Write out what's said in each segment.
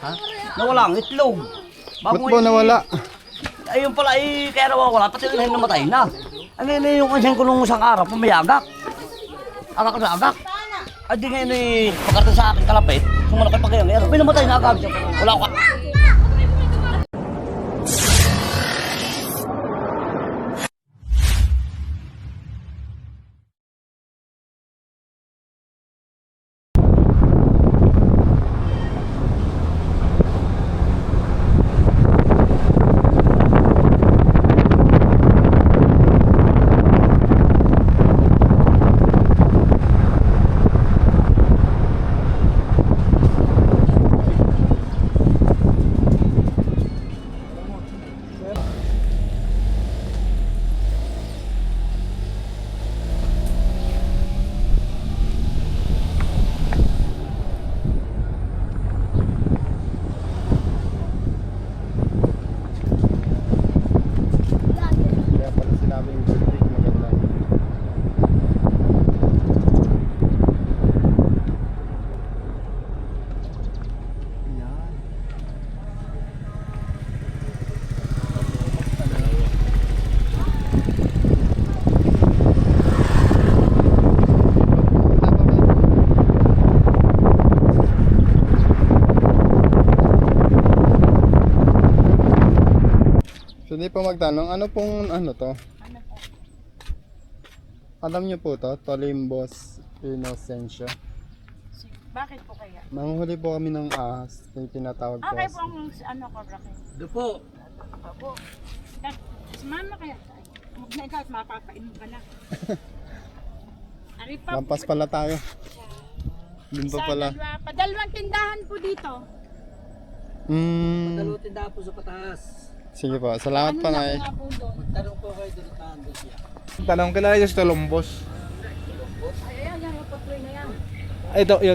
Ha? Nawala ang itlog. Ba't po nawala? Ayun pala kaya nawawala, pati rin namatay na. Ano yun yung kansin ko nung isang araw, pumayagak. Agak na agak. Ay di ngayon pagkarta sa akin kalapit, sumunod kay pagkayang, pinamatay na agad. Wala ko. Hindi pa magtanong, ano pong ano to? Ano po? Alam niyo po to, Tolimbos Inocencio. Bakit po kaya? Manghuli po kami ng ahas, yung tinatawag po. Okay po ang ano ko, Rocky. Dupo. Opo. Sumama kaya. Huwag na ikaw at mapapainom ka na. Ari pa. Lampas pala tayo. Dun pa pala. Padalawang tindahan po dito. Dalutin daw po sa pataas. Sige po, salamat pa na eh. Nga po doon. Tanong po kayo doon sa ando siya. Tanong kilala yung Tolombos. Ay, ayan, yung patuloy na yan.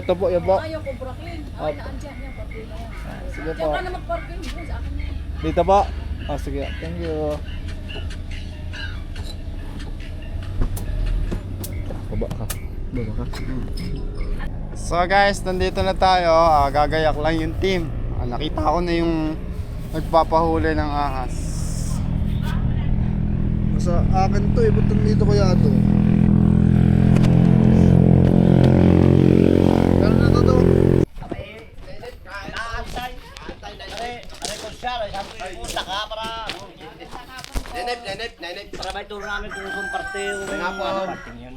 Ito po, yan po. Ayaw ko, Brooklyn. Ay, naandyan yung patuloy na yan. Sige Diyan po. ka na mag-parking doon sa akin na yan. Dito po. Oh, sige. Thank you. Baba ka. Baba ka. So guys, nandito na tayo. Gagayak lang yung team. Nakita ko na yung nagpapahuli ng ahas. Sa akin to eh. Ba't nandito kaya to? Pero na to. Para may turo namin kung saan parte yung parting yun.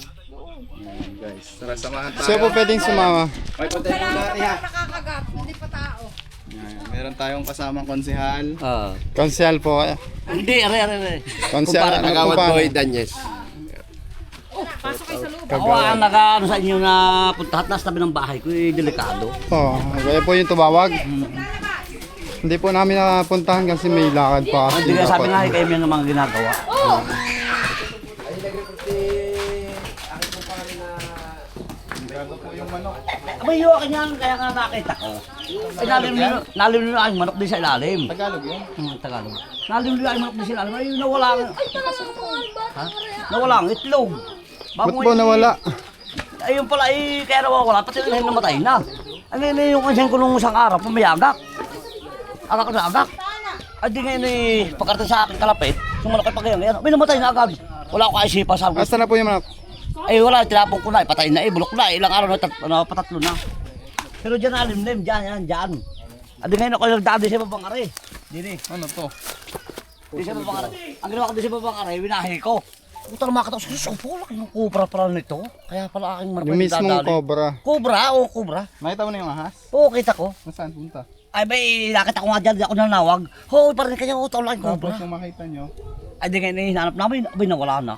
Guys, tara samahan tayo. Siya po pwedeng sumama. May patay muna niya. Nakakagat, hindi pa tao. Meron tayong kasamang konsehal. Konsyal po kaya. Hindi, are. Konsyal, ano po pa? Danyes. Pasok kayo sa loob. Ako ang nag-ano sa inyo na puntahat na sa tabi ng bahay ko, delikado. Oo, kaya po yung tumawag. Hindi po namin napuntahan kasi may lakad pa. Hindi kaya sabi nga kayo yung mga ginagawa. Abay, yung akin yan, kaya nga nakita ko. Ay, nalim nyo aking manok din sa ilalim. Tagalog yun? Tagalog. Nalim nyo aking manok din sa ilalim. Ay, nawala ang... Ha? Nawala ang itlog. Ba't po nawala? Ayun pala, kaya nawawala, pati rin namatay na. Ano yun yung kansin ko nung isang araw, pumayagak. Agak na agak. Ay di ngayon pagkarta sa akin kalapit, sumunod kay pagkayang, pinamatay na agad. Wala ko kaisipan, sabi ko. Asa na po yung manok? Ay wala, tinapong ko na, patay na, bulok na, ilang araw na, patatlo na. Pero dyan alimlim, dyan. At di ngayon ako nagdaan din sa babang are. Dini. Ano to? Di sa babang are. Ang ginawa ko din sa babang are, winahi ko. Puta na makataw, susupo, laki ng kubra pala nito. Kaya pala aking manok Yung mismong cobra. Kubra. Nakita mo na yung ahas? Oo, kita ko. Nasaan punta? Ay bay, nakita ko nga dyan, di ako nanawag. Hoy, parang kanya utol lang yung Tapos kubra. kung makita nyo, Ay di ngayon hinahanap namin, abay nawala na.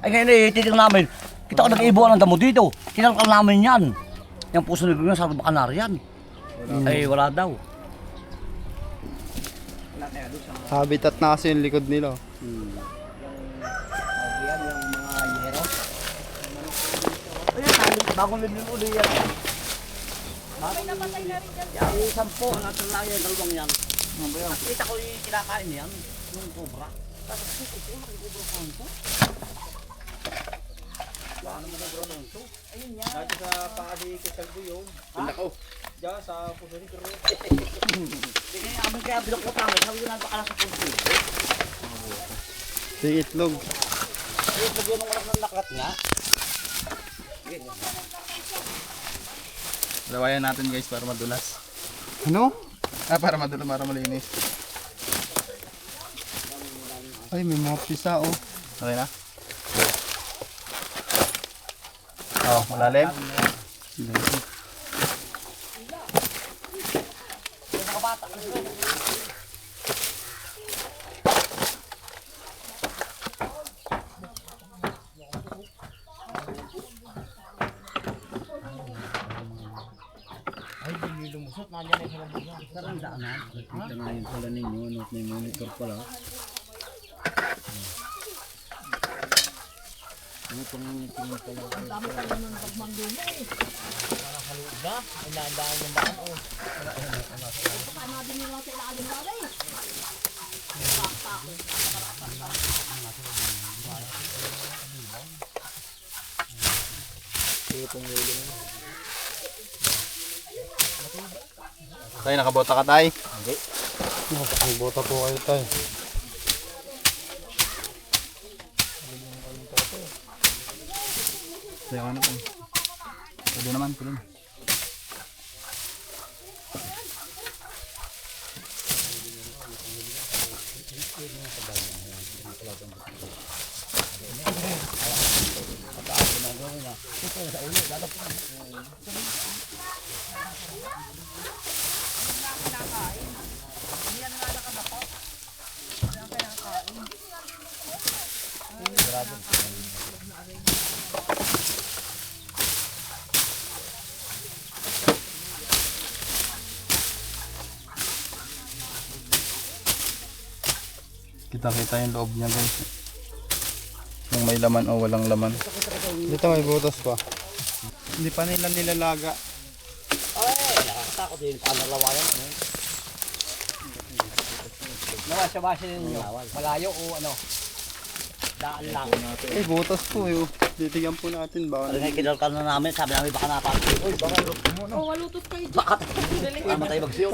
Ay ngayon titignan namin, kita ko nag-iibuan ng damo dito. Kinalkal namin yan. Yung puso ni Bigyan, sabi baka nariyan. Ay wala daw. habitat na kasi yung likod nila. Yan yung mga yero. Ayan, bagong nilululi yan. May namatay na rin dyan. Yung 10, natin lang yan, dalawang yan. Kita ko yung kinakain yan, yung kubra. Tapos ito, nakikubra ko ito. Wala naman ang kubra ito. Ayun yan. Dati sa paadi kay Salvo yun. Nako. Diyan sa puso ni Kero. kaya bilok ko kami, sabi ko na baka sa punto. Si itlog. Ay, lagyan ng walang naklat nga. Lawayan natin guys para madulas. Ano? Para madulas, para malinis. Ay, may mga pisa oh. Okay na? Oh, malalim. Sarang daanan. Nakita nga yun pala ninyo, at may monitor pala. Ano pang tingin pala? Ang dami pala ng pagmangdumi eh. Parang haluod na. Inaan-daan yung daan oh. Paano natin yung mga sa ilalim na eh? Tay, nakabota ka tay. May bota po kayo tayo. Kaya ano po. Pwede naman, pwede. Kita-kita yung loob niya guys. Yung may laman o walang laman. Dito may butas pa. Hindi pa nila nilalaga. Ay, nakakatakot din. Paano lawayan? Nawasya-wasya ninyo. Malayo o ano? Daan lang. Eh, butas po eh. Titigan po natin ba? Ano nga kinalkal na namin, sabi namin baka napapit. Uy, baka Oh, walutos kayo. baka tama tayo magsiyok.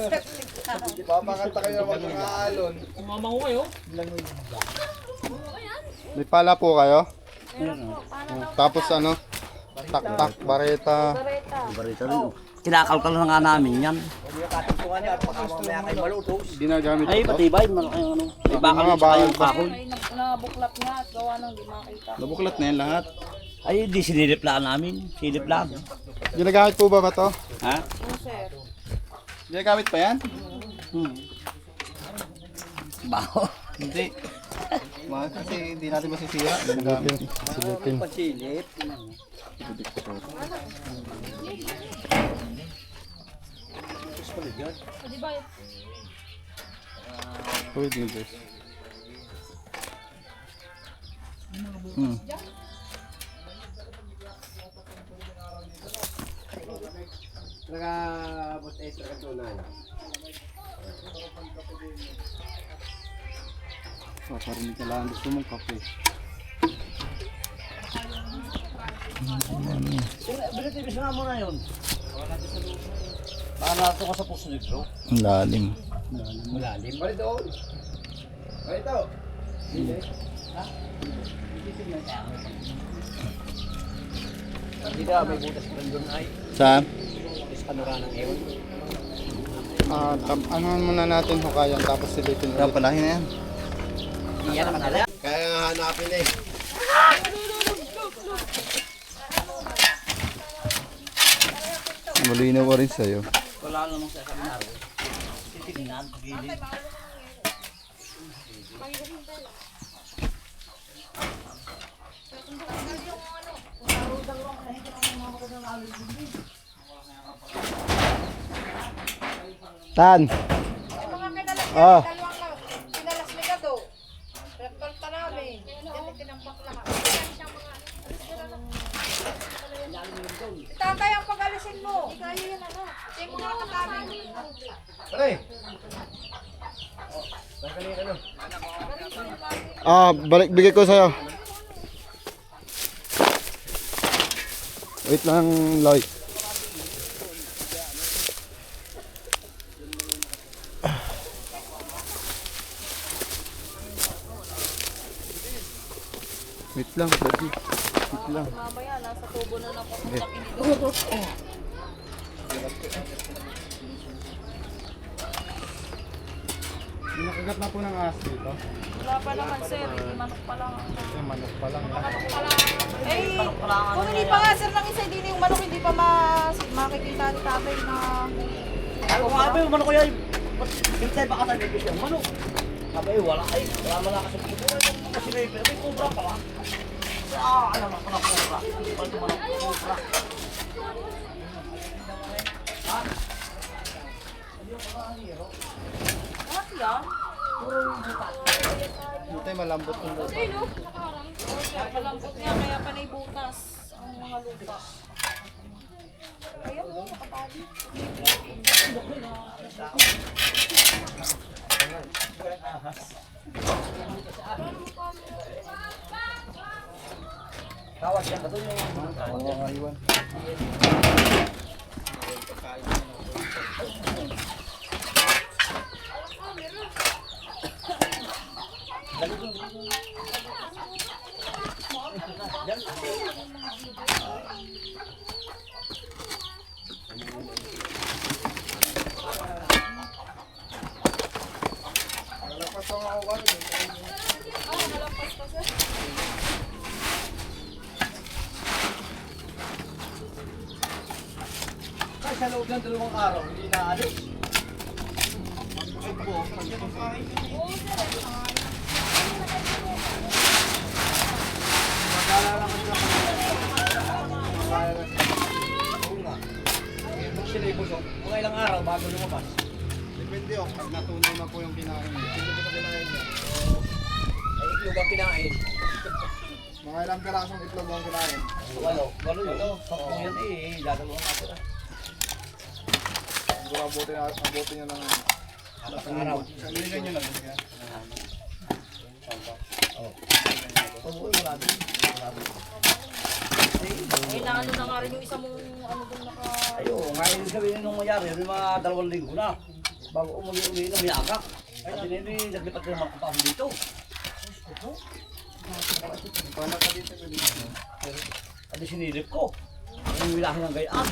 Papakanta kayo wag mga alon. Umamango kayo. May pala po kayo? Tapos ano? Tak-tak, bareta. Barita rin. Kinakalkal na nga namin yan. Ginagamit Ay, po. matibay. Malaki yung ano. May bakal Mga yung bakal yung pa. kahoy. Nabuklat nga at gawa nang di makita. Nabuklat na yan lahat. Ay, di siniliplaan namin. Siliplaan. Ginagamit po ba to? Ha? Sir. Ginagamit pa yan? Baho. Hindi. Mahal kasi hindi natin masisira. Ginagamit. Silipin. Pasilip. Di ba? Wait mo guys. Paparinig ka lang. Gusto mong kape. Binitibis nga muna yun. Baka nato ka sa puso negro. Ang lalim. Malalim. Hindi ka, may butas pa rin doon ay. Saan? Panorama ng ewan. Ano muna natin hukayan tapos silipin Kaya ulit. palahin na yan. Iyan naman nila. Kaya nga hanapin eh. Malinaw pa rin sa'yo. Wala namang sa seminaryo. Titignan, gilid. Tan! Ah, Pinalas mi ka do. Repalta namin. Dito tinambak lang. Tatay ang pag-alisin mo. Ikayo yan ano. Ito yung mga katabi. balik bigay ko sa'yo. Wait lang, Loy. Wait lang, daddy. Wait lang. Mamaya, nasa tubo na ng papuntang inidoro. Nakagat na po ng ahas dito. Wala pa naman, sir. Hindi manok pa lang. Kasi manok pa lang. Manok pa lang. Eh, kung hindi pa nga, sir, ng isa, hindi na yung manok, hindi pa makikita ni tatay na... Ano nga ba yung manok ko yan? Hintay baka tayo bibis yung manok. Sabi wala ay, wala man lang kasi pagkukunan yung mga sinabi. May kubra pa lang. Alam ako na kubra. Pag tumanok kubra. Ha? Bakit yan? Dito malambot yung lupa. Ay, no? Kaya palambot niya, kaya panay butas ang mga lupa. Ayan, no? Nakatali. Kawas yan. Ito yung... Oo, aywan. Ay, sa loob ng 2 araw, hindi naalis. Pag sila ibusok, mga ilang araw bago lumabas. Depende oh, pag natunaw na po yung kinain niya. Hindi ko kinain niya. Ay, itlog ang kinain. Mga ilang pirasong itlog ang kinain. Walo yun. Sakto yan eh, dadalawang natin. Siguro abuti niya ng Isang araw. Sabihin niyo lang. Oo, wala din. Ay, naano na nga rin yung isa mong ano doon naka... Ayun, ngayon sabihin nung mayari, may mga 2 linggo na. Bago umuwi na may agak. Ay, sinili, naglipat ko naman kapahon dito. Paano ka dito? Adi sinilip ko. Ang wilahin ng gayaan.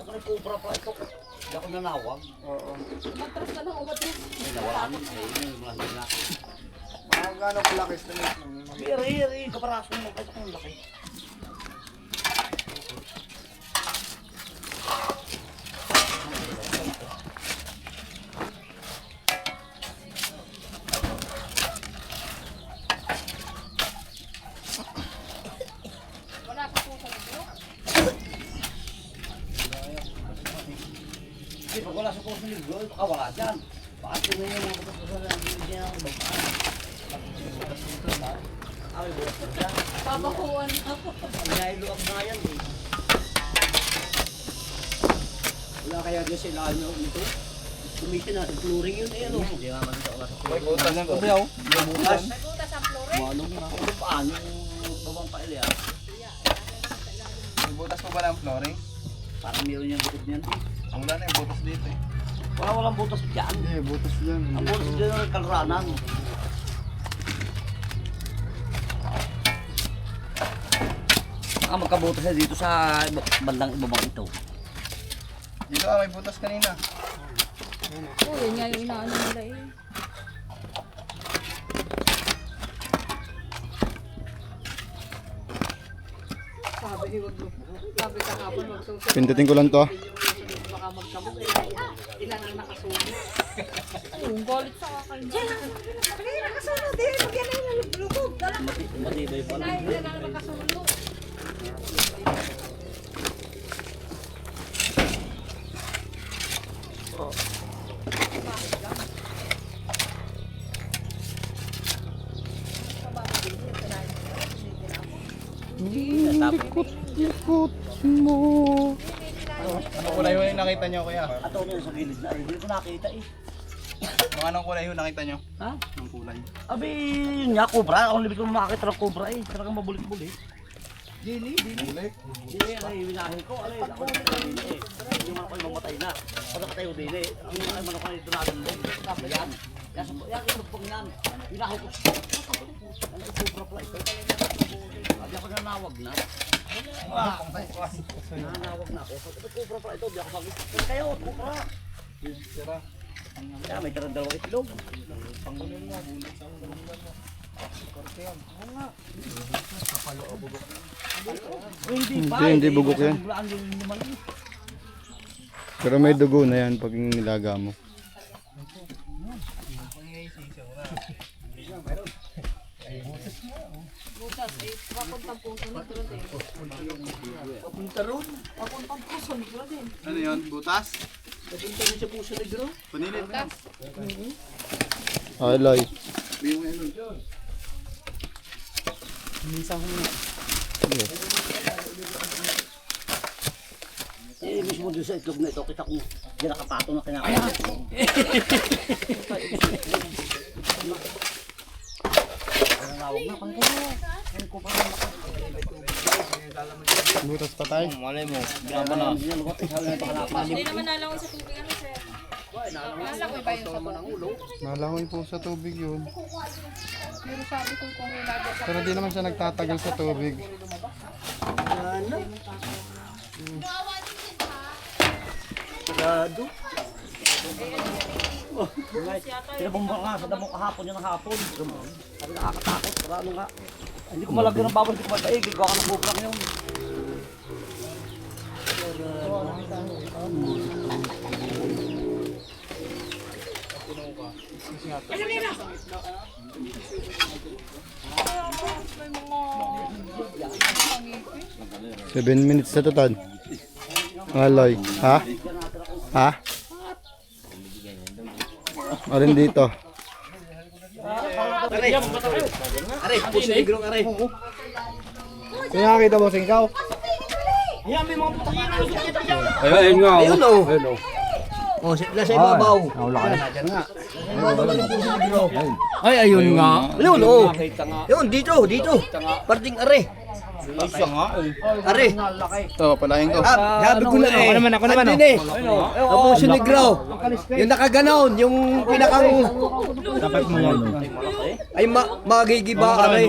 Takay kubra pa ito. Hindi ako nanawag. Oo. Matras na lang, umatras. Ay, nawalan. Ay, yung mga hila. Mga gano'ng kalaki stimate ng Hiri, kaparaso mo. Kahit akong laki. Wala pa po sa libro. Hindi, pag wala sa kurso libro, baka wala dyan. Baka tingnan yung mga kapatid na hindi niya ang bagaan. Ay, bukas na dyan. Babakuan ako. Ang nailuwag na yan eh. Wala kaya dyan sila ano ito? Kumitin na, flooring yun eh ano. Hindi nga man ito wala sa flooring. Butas ng kuyaw. May butas. May butas ang flore. Manong na. Kung paano yung babang paili ah. May butas pa ba ng flooring? Parang meron yung bukod niyan eh. Wala na yung butas dito eh. Walang butas dyan. Hindi, butas dyan. Ang butas dyan ang kalranan. Magkabutas na dito sa bandang ibabang ito. Dito may butas kanina. Oo, yun nga yung inaano nila eh. Pindutin ko lang to. Yung galit sa akin. Diyan! Kaya nakasunod eh. Magyan na yung lubog. Matibay pa lang. Kaya na nakasunod. Likot mo. Anong kulay yung nakita nyo kuya? Ato nyo sa gilid na. Hindi ko nakita eh. Mga anong kulay yung nakita nyo? Ha? Anong kulay? Abi, yun nga, cobra. Ako libig ko makakita ng cobra eh. Talagang mabulit-bulit. Dini, ay winahin ko. Alay, ako na dini eh. Yung manok ay mamatay na. Pag nakatayo dini, ang mga manok ay donagan din. Yan. Yan yung lupang yan. Winahin ko. Ano ito, sobra pala ito. Sabi ako nanawag na. Nanawag na ako. Ito, sobra pala ito. Di ako mag- kayo, sobra. Kaya may tarang dalawang itlog. Hindi bugok yan. Pero may dugo na yan pag nilaga mo. Butas, eh, papuntang puso ni Claudine. Papuntang puso ni Claudine. Ano yun? Butas? Panilit. Alay. Eh, mismo doon sa itlog na ito, kita kong di nakapatong na kinakain. Nanawag na, pang kayo. Butas pa tayo. Malay mo. Hindi na lugot, sabi na ito hanapan. Hindi naman nalangon sa tubig ano, sir. Nalangoy ba yun sa tubig? Malangoy po sa tubig yun. Pero sabi ko kung nilagay sa Pero di naman siya nagtatagal sa tubig. Sagado. Pinabumbang nga sa damo kahapon yun ang hapon. Sabi nakakatakot, parang nga. Hindi ko malagyan ng bawal, hindi ko mataigil. Gawa ka ng bubrak yun. may mga 7 minutes sa total. Alay. Ha? Ha? Alin dito? Kaya nakakita mo singkaw? Ayun nga. Ayun o. Oh, nasa ibabaw. Ay, ayun nga. Ayun o. Ayun, dito, dito. Parting are. Isa nga eh. Are. Ito, palahin ko. Sabi ko na eh. Ako naman. Andin eh. Tapos yung negro. Yung nakaganon, yung pinakang... Dapat mo yan. Ay, magigiba are.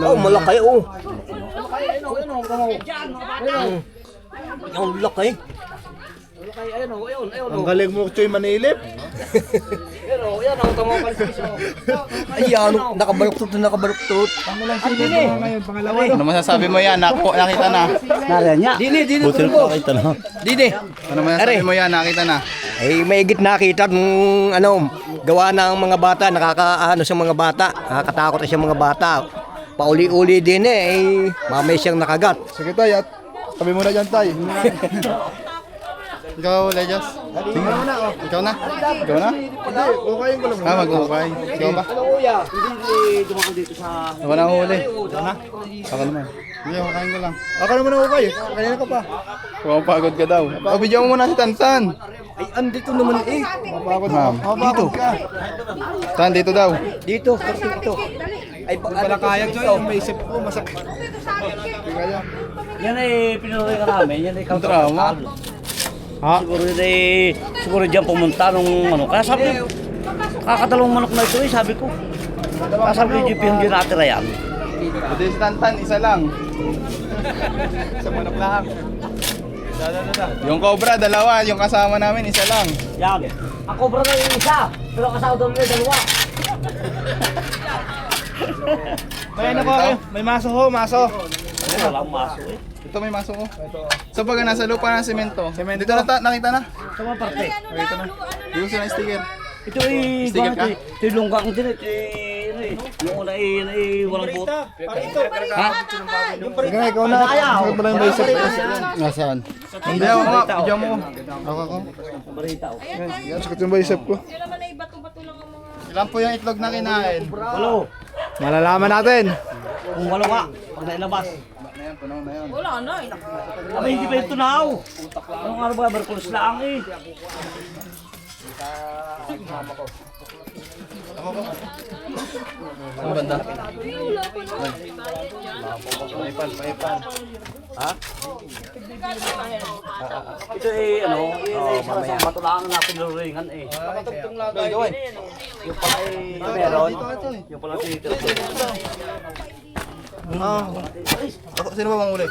Oh, malaki oh. Yung laki. Ang galing mo, Choy Manilip. Ayan, nakabaluktot na nakabaluktot. Ano masasabi mo yan? Nakita na. Nariyan niya. Dini, butil ko. Dini. Ano masasabi mo yan? Nakita na. Ay maigit nakita nung ano, gawa ng mga bata, nakakaano sa mga bata, nakakatakot sa mga bata. Pauli-uli din eh, mamay siyang nakagat. Sige tayo, at tabi mo na dyan tayo. Ikaw, Lejas. Ikaw na? Ikaw na? Hindi, ukayin ko lang. Mag-ukay. Ikaw ba? Hindi dumakal dito sa... Wala nang huli. Ikaw na? Ako naman. Hindi, ukayin ko lang. Ako naman ang ukay. Kanina ka pa. Pumapagod ka daw. Pabidyo mo muna si Tansan. Ay andito naman eh. Pumapagod ma'am. Dito. Tan, dito daw. Dito, dito. Ay pala kaya ko, may isip ko masakit. Yan ay pinuloy ka namin. Yan ay Drama. Ha? Siguro diyan pumunta nung ano. Kaya sabi, kakadalawang manok na ito eh, sabi ko. Kaya sabi ko, GP hindi natira yan. Pwede si Tantan, isa lang. Isa manok lang. Yung cobra, dalawa. Yung kasama namin, isa lang. Yan. Ang cobra na yung isa, pero kasama doon na yung dalawa. May ano ko, may maso ho, maso. Walang maso eh. Ito may maso ko. So pag nasa lupa ng semento, dito na nakita na. Sa mga parte. Dito na. Yung sila sticker. Ito ay Sticker ka? ito yung lunggang din ito yung una ay walang buto. Ha? Sige na, ikaw na. Sakit pala yung bicep. Nasaan? Hindi ako nga, bigyan mo. Ako ako. Barita oh. Yan, sakit yung bicep ko. Yun naman ay bato-bato lang ang mga... Ilan po yung itlog na kinain? Walo. Malalaman natin. Kung walo ka, pag nailabas. Punaw na yan. Wala na eh. Aba, hindi pa ito tunaw. Anong araw ba? Barkulos lang eh. Ako Saan banda? Ito eh, ano, sa matulangan na pinuringan eh. Yung pala eh, meron. Yung pala tinitira. Sino ba manghuli?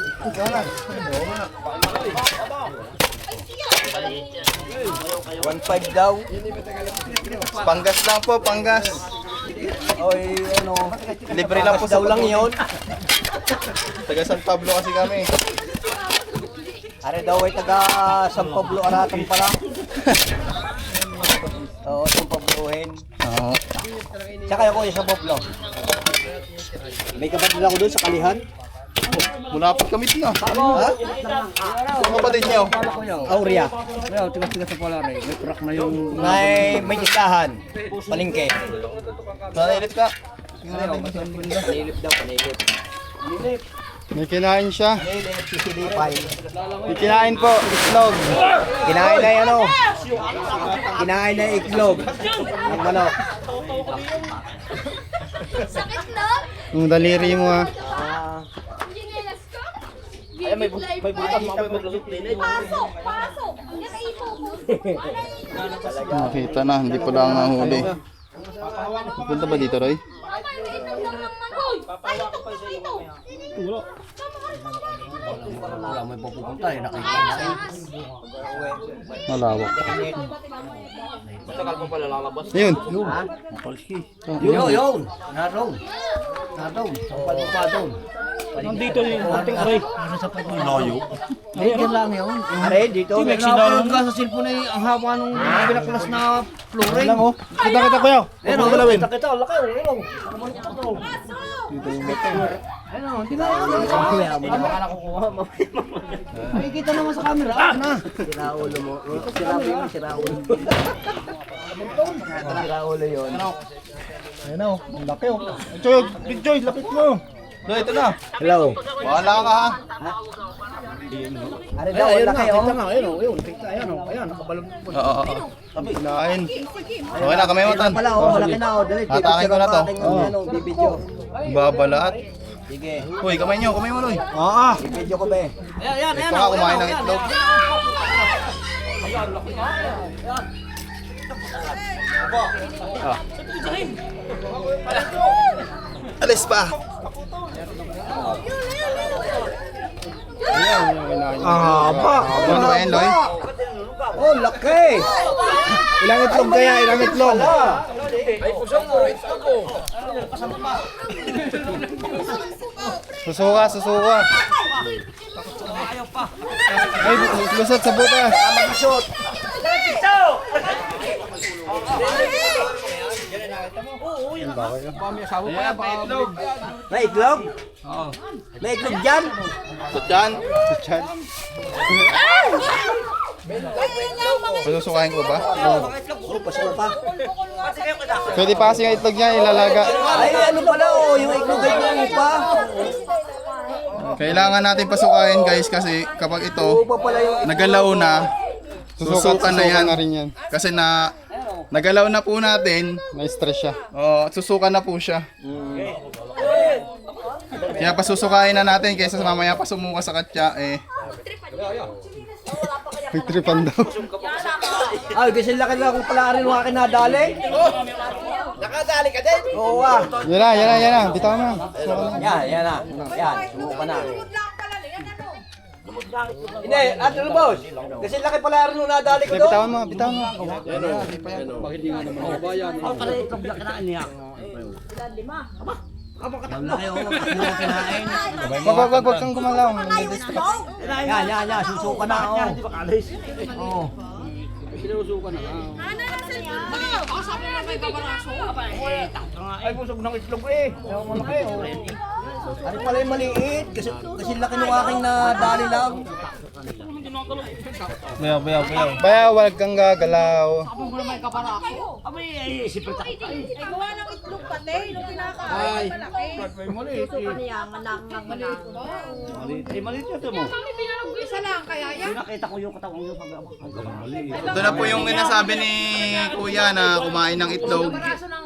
1.5 daw. Panggas lang po, panggas. Oy, ano, Libre lang po daw lang yun. Taga San Pablo kasi kami. Are daw ay taga San Pablo Aratan pala. Oo, San Pablohin. Oo. Tsaka ako yung San Pablo. May kapatid ako doon sa Kalihan. Mulapat kami na. Ha? Ang kapatid niyo. Aurea. Tigas-tigas sa pala rin. May crack na yung... May isahan. Palingke. Nanilit ka. Panilip daw, panilip. May kinain siya. Panilip, sisilipay. May kinain po, itlog. Kinain na ano? Kinain na iklog. Ang manok. Sakit lang. Yung daliri mo ha. Ginelas ko. Ay, may butas mo ako maglusot din. Pasok, pasok. Yan ay i-focus. Nakita na, hindi pa lang nahuli. Punta ba dito, Roy? Abay, may itlog lang naman. Hoy, ay, ito. Wala may pupunta eh, nakita na eh. Malawak. Yun. Mapalski. Yun! Naroon. Sa doon. Nandito yung ating aray. Sa pagkulayo. Diyan lang yun. Are, dito. Sinalong ka sa cellphone eh, ang haba nung binaklas na flooring. Lang oh. Kita ko yaw. Ayun o, kita, laki o, ayun o. Ayun o, hindi na ako. Hindi baka nakukuha. Makikita naman sa camera. Na! Siraulo mo. Siraulo. Siraulo yun. Ayun oh. Ang laki oh. Joy, Big Joy, lapit mo. Doy, ito na. Hello. Bahala ka ha. Are daw, ang laki oh. Ayun o, ayun. Ayan o, ayan. Nakabalong po. Oo. Kinain. Okay na, kamay mo tan. Pala oh, malaki na oh. Dali, Hatakin ko na to. Ano, bibidyo. Babalaat. Sige. Uy, kamay nyo, Loy. Oo. Bibidyo ko be. Ayan, Ito nga, kumain ng itlog. Alis pa. Haba. Ano ba yan, Loy? Oh, laki. Ilang itlog kaya? Ilang itlog? Susuka. Ay, lusot sa butas. May itlog? May itlog dyan? Ito dyan. Chan. Pasusukahin ko ba? Oh, pasok pa. Pwede pa kasi yung itlog niya ilalaga. Ay, ano pala oh, yung itlog ay yung pa. Kailangan natin pasukahin guys kasi kapag ito Upa pala yung nagalaw na, susukan na yan. na rin yan. Kasi nagalaw na po natin, Na-stress siya. susukan na po siya. Kaya pasusukahin na natin kaysa mamaya pa sumuka sa katya eh. May tripan daw. Ay, kasi laki na kung pala rin mga kinadali. Nakadali ka din? Oo ah. Yan na. Bitaw na. Yan na. Yan, sumuka na. Hindi, at ano boss? Kasi laki pala rin nung nadali ko doon. Bitawan mo. Ako pala itlog na kinain niya. Malaki o, puro kinain. Wag kang gumalaw. Yan, susuka na. Hindi ba kalis? Oo. Ay, busog ng itlog eh. Ano pala yung maliit? Kasi laki nung aking nadali lang. Baya, wag kang gagalaw. Abay, ay, siyempre takot tayo. Ay, gawa ng itlog pati. Nung pinakain, malaki. Gusto pa niya, manang. Ay, maliit yun mo. Isa lang, kaya yan. Nakita ko yung katawang yung pag-abak. Ito na po yung inasabi ni Kuya na kumain ng itlog. Kaso ng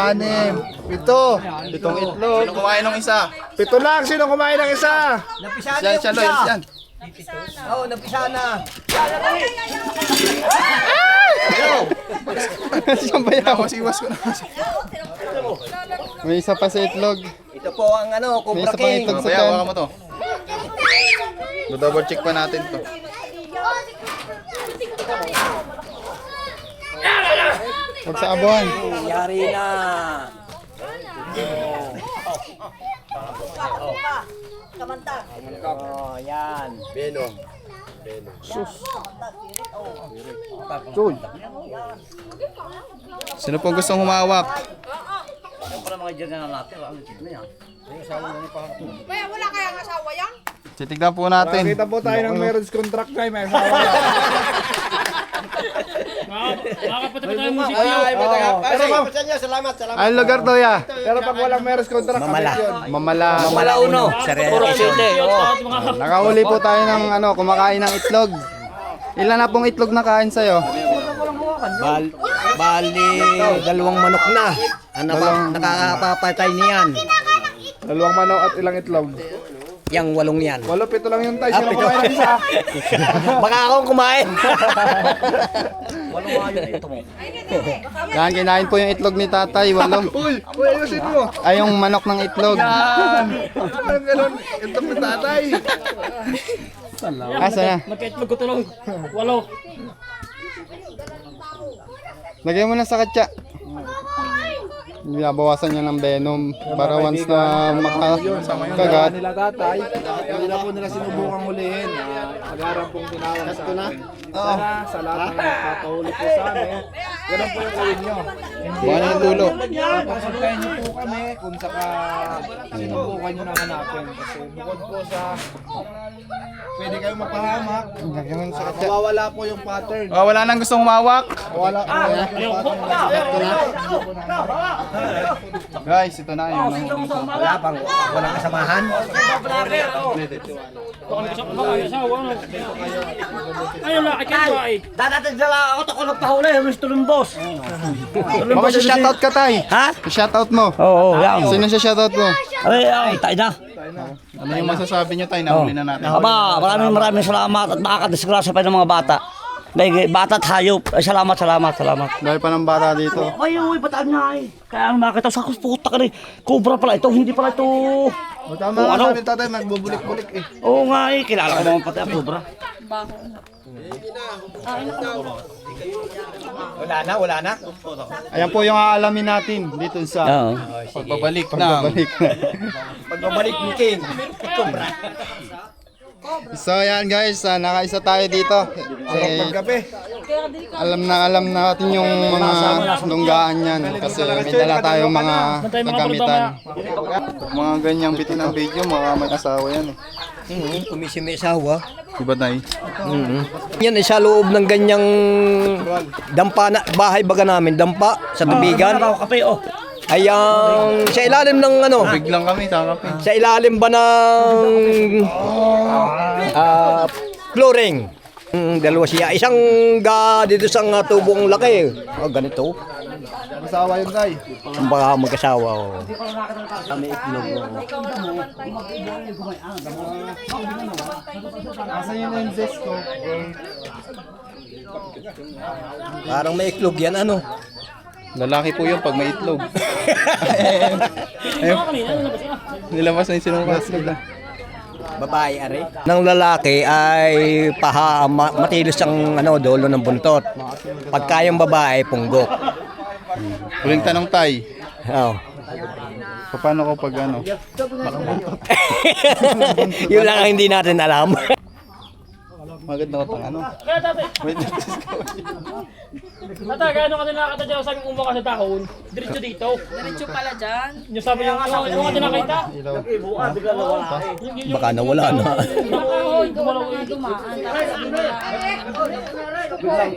6, 7. 7 itlog. Sino kumain ng isa? 7 lang. Sino kumain ng isa? Napisa na Yan, yung siya, Loy. isa. Yan. Oo, napisa na. Siyang bayaw. Iwas ko na. May isa pa sa itlog. Ito po ang May Cobra isa pang King. itlog sa Kaya, tiyan. baka mo to. Double check pa natin to. Huwag sa abuhan. Yari na. Oh, yan. Sino pong gustong humawak? Yung pala mga dyan na natin, ang chip na yan. Kaya wala kayang asawa yan? Titignan po natin. Kita po tayo ng marriage contract tayo. May asawa. Salamat. Ang lugar to ya. Pero pag walang marriage contract, Mamala. Mamala. Mamala uno. Sa relasyon. Nakahuli po tayo ng kumakain ng itlog. Ilan na pong itlog na kain sa'yo? Bali, dalawang manok na. Ano ba? Nakakapapatay niyan. 2 manok at ilang itlog. Yang 8 yan. 8, 7 lang yung tayo. Sino pito. kumain ng isa? Baka akong kumain. Walang mga yun ito mo. Yan, kinain po yung itlog ni tatay. 8. Uy, ayusin mo. Ay, yung manok ng itlog. Ang galon, itlog ni tatay. Asa na? Magkaitlog ko tulong. 8. Lagay mo na sa katsa. Binabawasan niya ng venom para once na makakagat. Nila tatay, hindi na po nila sinubukang hulihin. Mag-arang pong tinawag sa akin. Sana sa lahat ng nagpapahuli po sa amin, ganun po yung gawin nyo. Buwan na yung dulo. Papasuntayin nyo po kami kung saka sinubukan nyo na hanapin. Kasi bukod po sa pwede kayong mapahamak, Lagay mo na sa katsa. mawawala po yung pattern. Oh, wala nang gustong humawak. Wala. Guys, ito na yung Wala bang walang kasamahan? Ayun lang, kayo ay. Dadating sila ako, ako nagpahuli, yung gusto ng boss. Baka siya shoutout ka tay. Ha? Shoutout mo. Oo, yan. Sino siya shoutout mo? Ay, tayo na. Ano yung masasabi nyo tayo? Nahuli na natin. Aba, maraming salamat at makakadisgrasya pa ng mga bata. Dahil bata at hayop. Ay, salamat. Dahil pa ng bata dito. Ay, bataan nga eh. Kaya makita sa puta ka rin. Cobra pala ito, hindi pala ito. O tama nga sabi tatay, magbubulik-bulik eh. Oo nga eh, kilala ko naman pati ang cobra. Wala na. Ayan po yung aalamin natin dito sa Oo. Pagbabalik ng pagbabalik na. Pagbabalik ni King. So yan guys, nakaisa tayo dito. Alam na natin yung mga lunggaan yan kasi may dala tayong mga kagamitan. mga ganyang bitin ng video, mga may asawa yan. Kumisi may asawa. Diba tayo? Yan ay sa loob ng ganyang dampa na bahay baga namin, dampa sa tubigan. Ako kape, oh. Ay ang sa ilalim ng Biglang kami, takapin. sa ilalim ba ng flooring. Dalawa siya. Isang dito sa tubong laki. Ganito. Asawa yun tayo. Ang baka mag-asawa. May itlog. Asa yun yung zest ko? Parang may itlog yan Lalaki po yun pag may itlog. Nilabas na yung sinukas. Babae are. Nang lalaki ay matilos ang dulo ng buntot. Pagka yung babae punggok. Huling tanong tay. Oh. Paano ko pag Yun lang ang hindi natin alam. Maganda ko tang ano. Kaya tate, Wait. tate, gaano ka nakakita dyan sa kung ka sa tahon? Diretso dito. Diretso pala dyan. Yung sabi yung ka nakita? Ilaw. Baka nawala na. Nakahoy, gumalaw eh. Dumaan. Tapos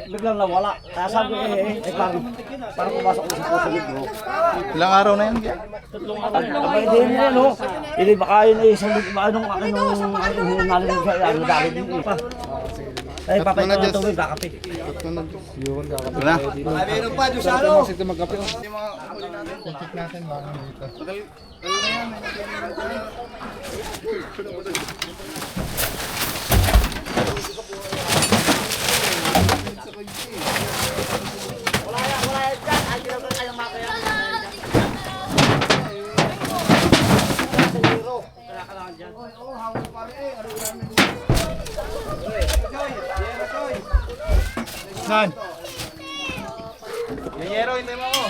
Biglang nawala. Kaya sabi parang pumasok ko sa puso nito. Ilang araw na yan? Abay din yan, no? Hindi baka yun ay isang anong nalinig sa ano dali din pa. Ay, papay ko na tubig, kakape. Yun, Ito na. Meron pa, Diyos Tapos ito magkape. Check natin baka dito. Saan? Yero, hindi mo ako.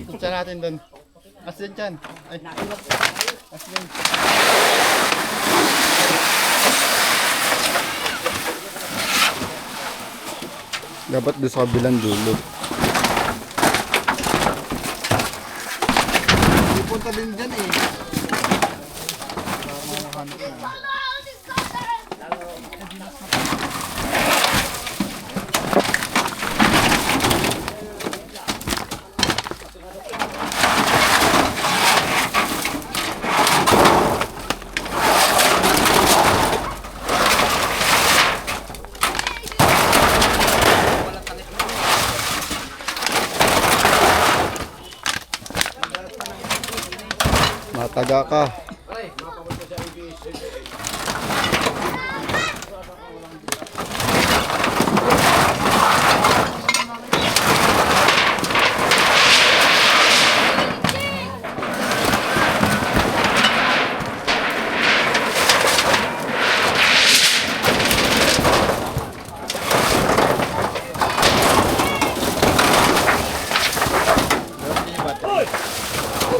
Punta natin doon. Asin dyan. Ay. Asin. Dapat doon sa kabilang dulo. Punta din dyan eh. Mataga ka.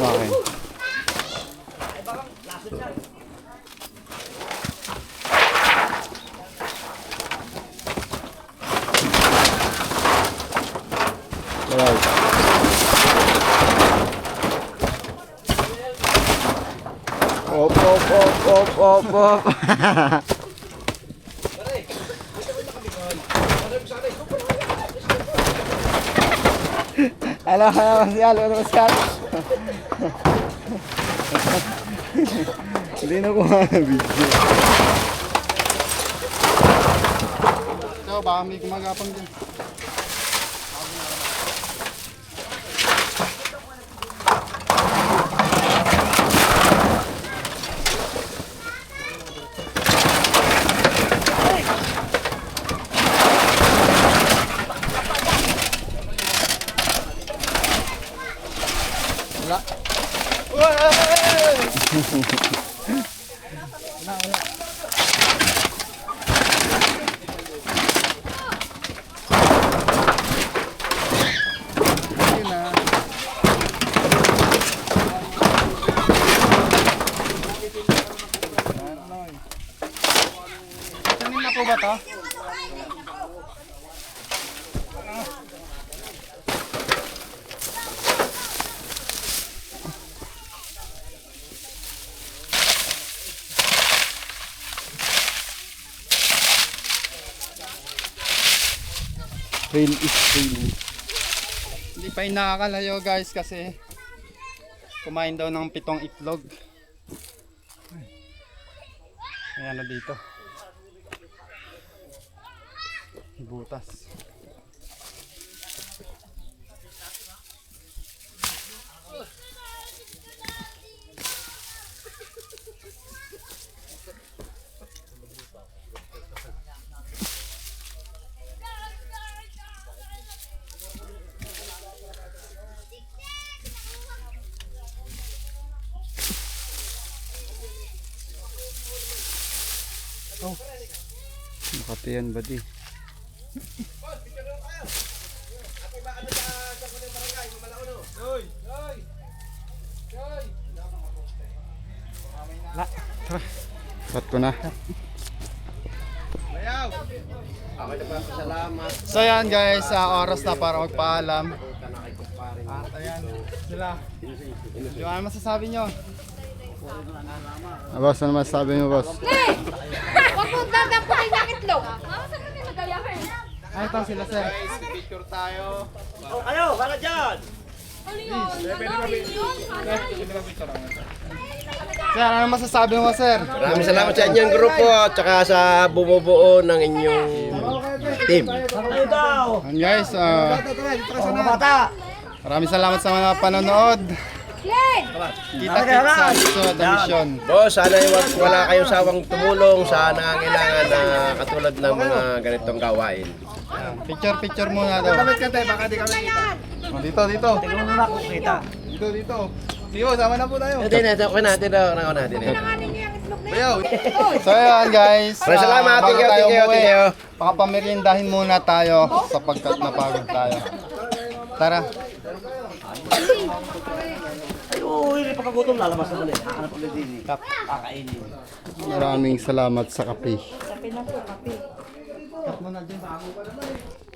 Bakit? Alright. Op. Halo, masyal. Hindi na kuha na video. So, baka may gumagapang din. Sanin na po ba to? Trail is trail. Hindi pa yung nakakalayo guys kasi kumain daw ng 7 itlog. Ayan na dito. Butas. Kape yan, buddy. Cut ko na. So yan guys, oras na para magpaalam. Ayan, sila. Yung ano masasabi nyo? Boss, ano masasabi nyo, boss? Huwag mo dadapuin ng itlog. Saan kami magayahin? Ay, ito sila, sir. Picture tayo. Oh, kayo, para dyan! Sir, ano masasabi mo, sir? Maraming salamat sa inyong grupo at saka sa bumubuo ng inyong team. Kayo daw! Yan guys, Mga bata! maraming salamat sa mga panonood. Kita-kits sa susunod na misyon. Boss, sana wala kayong sawang tumulong sa nangangailangan na katulad ng mga ganitong gawain. Picture muna daw. Baka di kami kita. Dito, dito. Tingnan mo na kung kita. Dito. Tiyo, sama na po tayo. Okay natin natin. So yan guys. Maraming salamat. Bago Thank you, tayo thank you, umuwi, thank you. pakapamerindahin muna tayo sapagkat napagod tayo. Tara. Ay, oo, hindi pagkagutom, lalabas na ulit. Hahanap ulit din eh. Kakainin. Maraming salamat sa kape. Kape na po, kape. Cut mo na dyan.